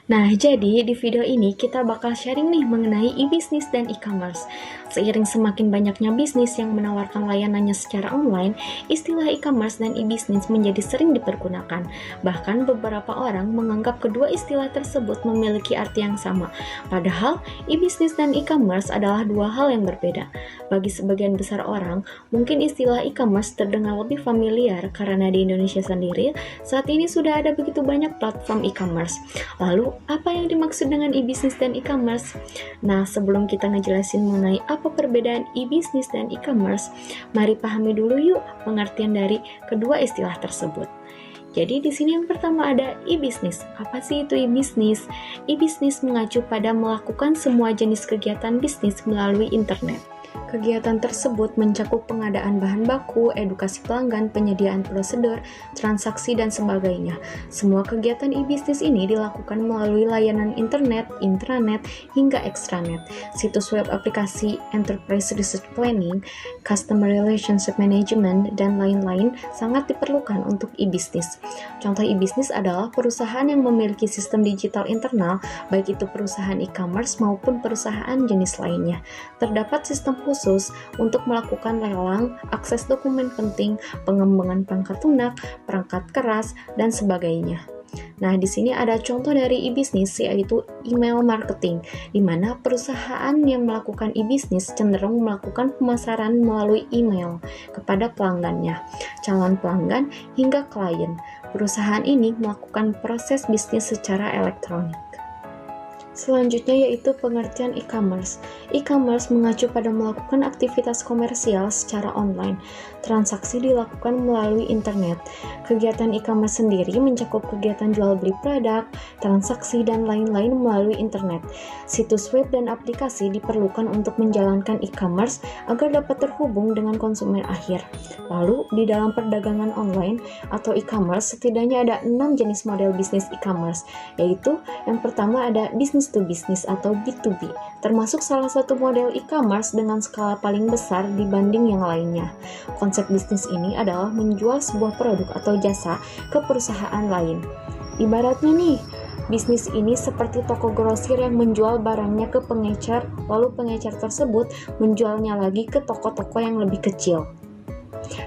Nah, jadi di video ini kita bakal sharing nih mengenai e-bisnis dan e-commerce. Seiring semakin banyaknya bisnis yang menawarkan layanannya secara online, istilah e-commerce dan e-bisnis menjadi sering dipergunakan. Bahkan beberapa orang menganggap kedua istilah tersebut memiliki arti yang sama. Padahal, e-bisnis dan e-commerce adalah dua hal yang berbeda. Bagi sebagian besar orang, mungkin istilah e-commerce terdengar lebih familiar karena di Indonesia sendiri, saat ini sudah ada begitu banyak platform e-commerce. Lalu, apa yang dimaksud dengan e-bisnis dan e-commerce? Nah, sebelum kita ngejelasin mengenai apa perbedaan e-bisnis dan e-commerce, mari pahami dulu yuk pengertian dari kedua istilah tersebut. Jadi di sini yang pertama ada e-bisnis. Apa sih itu e-bisnis? E-bisnis mengacu pada melakukan semua jenis kegiatan bisnis melalui internet. Kegiatan tersebut mencakup pengadaan bahan baku, edukasi pelanggan, penyediaan prosedur, transaksi, dan sebagainya. Semua kegiatan e-bisnis ini dilakukan melalui layanan internet, intranet, hingga extranet. Situs web aplikasi, enterprise research planning, customer relationship management, dan lain-lain sangat diperlukan untuk e-bisnis. Contoh e-bisnis adalah perusahaan yang memiliki sistem digital internal, baik itu perusahaan e-commerce maupun perusahaan jenis lainnya. Terdapat sistem khusus untuk melakukan lelang, akses dokumen penting, pengembangan perangkat lunak, perangkat keras, dan sebagainya. Nah, di sini ada contoh dari e-bisnis, yaitu email marketing, di mana perusahaan yang melakukan e-bisnis cenderung melakukan pemasaran melalui email kepada pelanggannya, calon pelanggan, hingga klien. Perusahaan ini melakukan proses bisnis secara elektronik. Selanjutnya yaitu pengertian e-commerce. E-commerce mengacu pada melakukan aktivitas komersial secara online. Transaksi dilakukan melalui internet. Kegiatan e-commerce sendiri mencakup kegiatan jual beli produk, transaksi, dan lain-lain melalui internet. Situs web dan aplikasi diperlukan untuk menjalankan e-commerce agar dapat terhubung dengan konsumen akhir. Lalu, di dalam perdagangan online atau e-commerce setidaknya ada 6 jenis model bisnis e-commerce, yaitu yang pertama ada business to business atau B2B, termasuk salah satu model e-commerce dengan skala paling besar dibanding yang lainnya. Konsep bisnis ini adalah menjual sebuah produk atau jasa ke perusahaan lain. Ibaratnya nih, bisnis ini seperti toko grosir yang menjual barangnya ke pengecer, lalu pengecer tersebut menjualnya lagi ke toko-toko yang lebih kecil.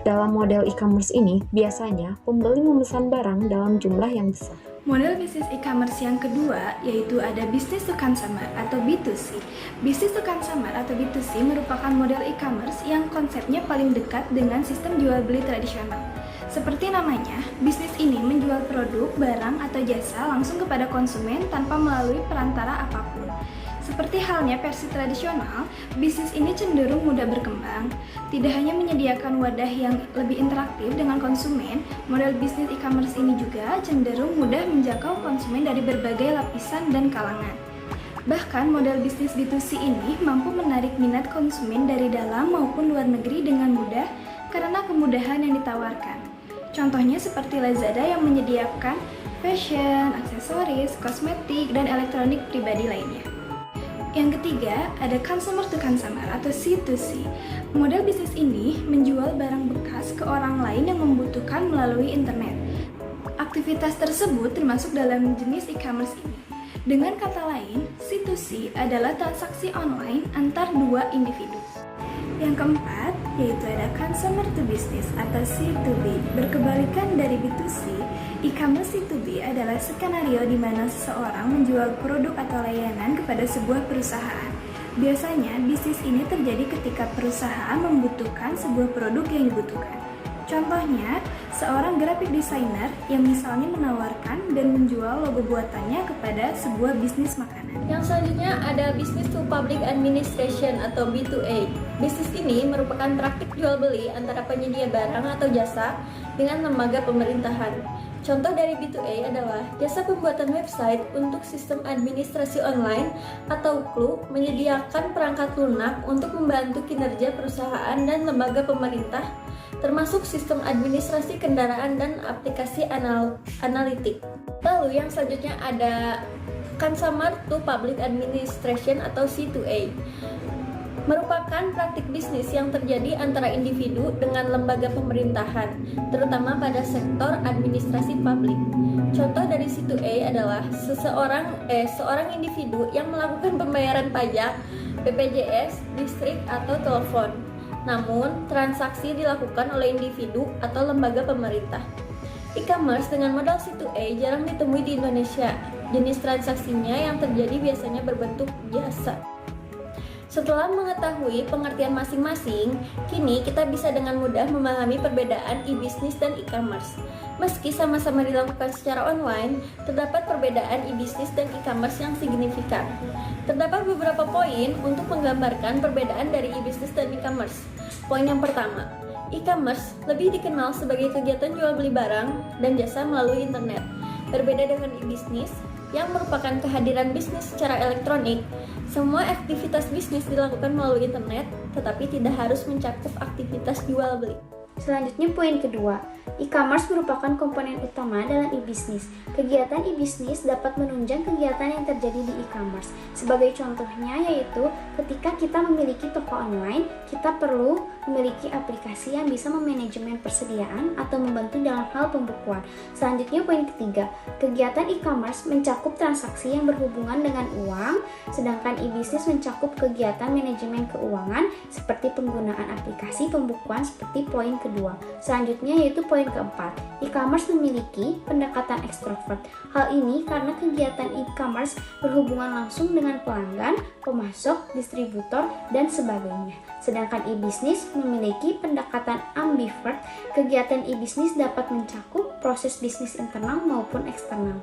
Dalam model e-commerce ini, biasanya pembeli memesan barang dalam jumlah yang besar. Model bisnis e-commerce yang kedua yaitu ada business to consumer atau B2C. Business to consumer atau B2C merupakan model e-commerce yang konsepnya paling dekat dengan sistem jual beli tradisional. Seperti namanya, bisnis ini menjual produk, barang, atau jasa langsung kepada konsumen tanpa melalui perantara apapun. Seperti halnya versi tradisional, bisnis ini cenderung mudah berkembang. Tidak hanya menyediakan wadah yang lebih interaktif dengan konsumen, model bisnis e-commerce ini juga cenderung mudah menjangkau konsumen dari berbagai lapisan dan kalangan. Bahkan model bisnis B2C ini mampu menarik minat konsumen dari dalam maupun luar negeri dengan mudah karena kemudahan yang ditawarkan. Contohnya seperti Lazada yang menyediakan fashion, aksesoris, kosmetik, dan elektronik pribadi lainnya. Yang ketiga, ada consumer to consumer atau C2C. Model bisnis ini menjual barang bekas ke orang lain yang membutuhkan melalui internet. Aktivitas tersebut termasuk dalam jenis e-commerce ini. Dengan kata lain, C2C adalah transaksi online antar dua individu. Yang keempat, yaitu ada consumer to business atau C2B. Berkebalikan dari B2C, e-commerce C2B adalah skenario di mana seseorang menjual produk atau layanan kepada sebuah perusahaan. Biasanya, bisnis ini terjadi ketika perusahaan membutuhkan sebuah produk yang dibutuhkan. Contohnya, seorang graphic designer yang misalnya menawarkan dan menjual logo buatannya kepada sebuah bisnis makanan. Yang selanjutnya ada Business to Public Administration atau B2A. Bisnis ini merupakan praktik jual beli antara penyedia barang atau jasa dengan lembaga pemerintahan. Contoh dari B2A adalah jasa pembuatan website untuk sistem administrasi online atau CLU menyediakan perangkat lunak untuk membantu kinerja perusahaan dan lembaga pemerintah, termasuk sistem administrasi kendaraan dan aplikasi analitik. Lalu yang selanjutnya ada Consumer to Public Administration atau C2A. merupakan praktik bisnis yang terjadi antara individu dengan lembaga pemerintahan, terutama pada sektor administrasi publik. Contoh dari situ A adalah seorang individu yang melakukan pembayaran pajak, BPJS, listrik, atau telepon. Namun, transaksi dilakukan oleh individu atau lembaga pemerintah. E-commerce dengan modal situ A jarang ditemui di Indonesia. Jenis transaksinya yang terjadi biasanya berbentuk jasa. Setelah mengetahui pengertian masing-masing, kini kita bisa dengan mudah memahami perbedaan e-bisnis dan e-commerce. Meski sama-sama dilakukan secara online, terdapat perbedaan e-bisnis dan e-commerce yang signifikan. Terdapat beberapa poin untuk menggambarkan perbedaan dari e-bisnis dan e-commerce. Poin yang pertama, e-commerce lebih dikenal sebagai kegiatan jual beli barang dan jasa melalui internet. Berbeda dengan e-bisnis, yang merupakan kehadiran bisnis secara elektronik, semua aktivitas bisnis dilakukan melalui internet, tetapi tidak harus mencakup aktivitas jual beli. Selanjutnya poin kedua, e-commerce merupakan komponen utama dalam e-bisnis. Kegiatan e-bisnis dapat menunjang kegiatan yang terjadi di e-commerce. Sebagai contohnya yaitu ketika kita memiliki toko online, kita perlu memiliki aplikasi yang bisa memanajemen persediaan atau membantu dalam hal pembukuan. Selanjutnya poin ketiga, kegiatan e-commerce mencakup transaksi yang berhubungan dengan uang, sedangkan e-bisnis mencakup kegiatan manajemen keuangan seperti penggunaan aplikasi pembukuan seperti poin kedua. Selanjutnya yaitu poin keempat, e-commerce memiliki pendekatan ekstrovert. Hal ini karena kegiatan e-commerce berhubungan langsung dengan pelanggan, pemasok, distributor, dan sebagainya. Sedangkan e-bisnis memiliki pendekatan ambivert. Kegiatan e-bisnis dapat mencakup proses bisnis internal maupun eksternal.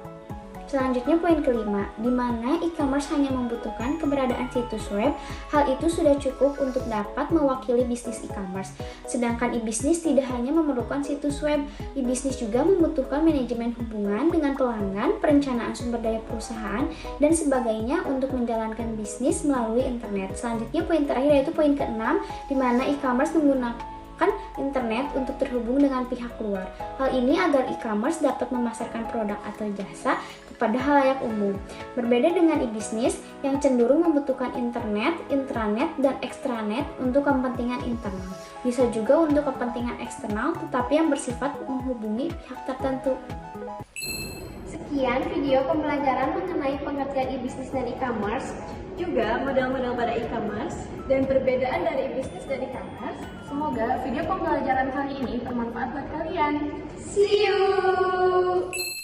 Selanjutnya poin kelima, di mana e-commerce hanya membutuhkan keberadaan situs web, hal itu sudah cukup untuk dapat mewakili bisnis e-commerce. Sedangkan e-bisnis tidak hanya memerlukan situs web, e-bisnis juga membutuhkan manajemen hubungan dengan pelanggan, perencanaan sumber daya perusahaan, dan sebagainya untuk menjalankan bisnis melalui internet. Selanjutnya poin terakhir yaitu poin keenam, di mana e-commerce menggunakan internet untuk terhubung dengan pihak luar. Hal ini agar e-commerce dapat memasarkan produk atau jasa kepada halayak umum. Berbeda dengan e-bisnis yang cenderung membutuhkan internet, intranet, dan extranet untuk kepentingan internal. Bisa juga untuk kepentingan eksternal, tetapi yang bersifat menghubungi pihak tertentu. Sekian video pembelajaran mengenai pengertian e-bisnis dan e-commerce, Juga model-model pada e-commerce Dan perbedaan dari bisnis dan e-commerce. Semoga video pembelajaran kali ini bermanfaat buat kalian. see you!